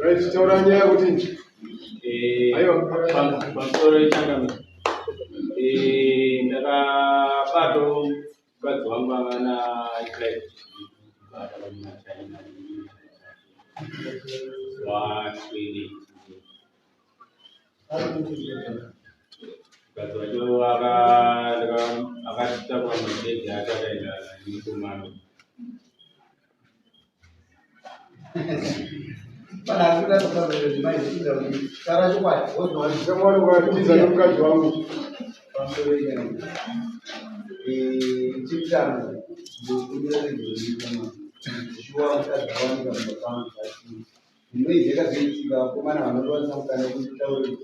Right, tauranya kuti. Ayo, pamusoro wechangano. Ndakabato mukadzi wangu angana Israel. Watwini. Mukadzi wacho akatakura mabhegi akaenda nemukomana. Para kuda kutabiri mai kuda ni cara chupa wote wanasema wale wanatiza na mkaji wangu. Pamoja chipchana ndio ndio kama shua mtazamo kama mfano basi ndio ile kazi kwa maana wanaanza kutana kutauri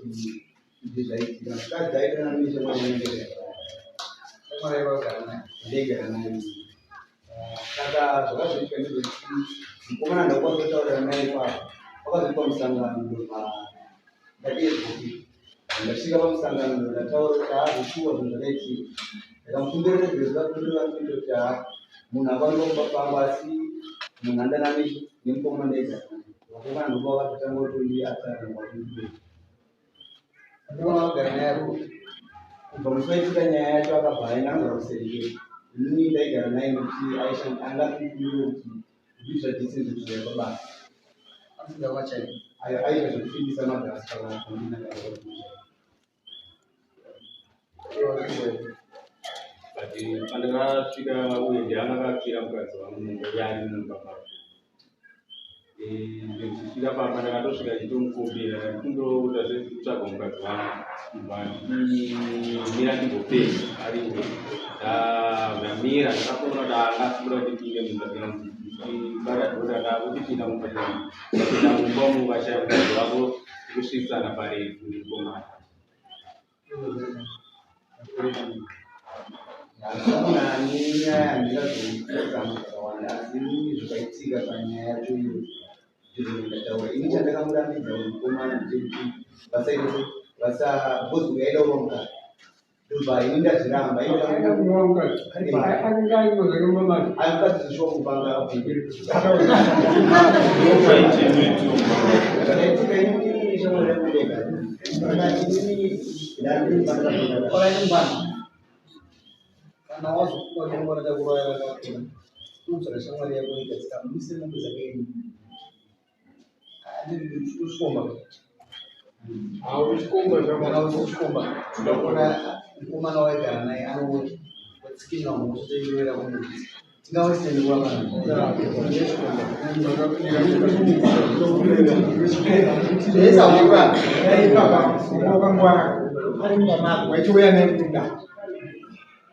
zaidi na kazi zaidi na mimi sema niendelee kama leo kana ndege na kada zote hizo kwa maana ndio kwa kutauri na naye wakati kwa msangano ndio ndio ndashika bamsangano ndio tauro cha kushua ndoleti ndakumbuka ndio kitu cha munabango bapambasi munanda nami nimkomandeza wakoma ndio watu tangu tuli hata na watu ndio gana yako kumsaidia kanya yacho akabaina na kusaidia ni ndaiga na ni Aisha anga kitu bisa jinsi ndio baba ndio wacha Aisha tukifiki sana darasa la kumi na Bati pandakafika uende akakira mukadzi wangu yani nembaba. Ndikufika papa pandakatosvika chitomukumbira kundoda zvekutsvaga mukadzi wangu mira ndimbopedza ariwe ndamira ndakakona kuti angafura kutipinge mumbaradhora kutipinda mumba ndapinda mumba muvashaya mukadzi wako kusvikisana parefu ndikomana. Kuna nyaya andikazoita asini zvakaitika panyaya yacho iyo ndataura ini chandakamurambidza mukomana ndechekuti vasabhozwa yaida kuronga ndobva ini ndazviramba aikatizishuwa kupanga na wazo kwa jambo la dharura ya watu tunataka shamari ya kwa katika msemo za kigeni ndio tushkomba au tushkomba na tushkomba tunaona kama na waika naye ano wasikina mmoja yule la mungu ingawa sisi ni wala sasa wanga ai kaka kwa ngwana hali mama wetu wewe anaenda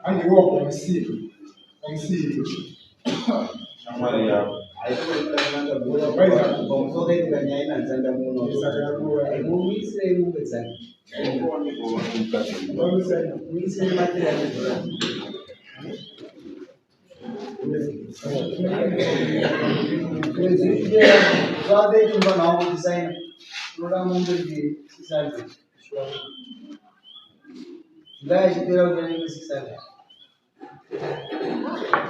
and you walk on sea Shamari yako. Aikwenda bora kwa msoga ile nyaina nzanda muno. Mumise mubeza. Mumise matera ya bora. Kwenye zade chumba nao design program ndio sasa. Ndio ndio ndio sasa.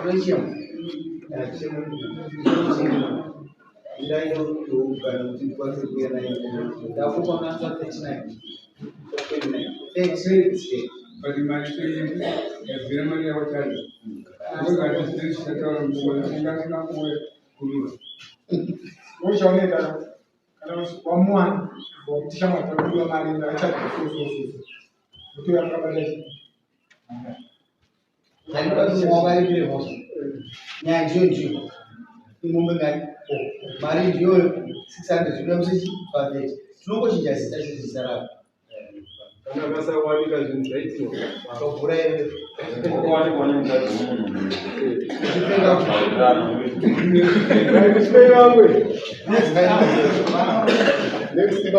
Região. Ndio ndio kana mtipasi kwa na hiyo. Dapo kwa mwanzo tena. Experience. Bali mali ya vyama vya watani. Kwa sababu tunataka mwanangu kwa kulua. Ushaoneka kana kwa mwana kwa kutisha matatizo mali na acha kufufufu. Mtu akabadilika. Ndio mobile vile moja. Nya ndio. Imombe gani? Mari ndio 600 ndio msiji pale. Tunoko chinja sita sisi sara. Kana basa walika zinaitio. Kwa bure. Kwa wale mkazi wangu. Next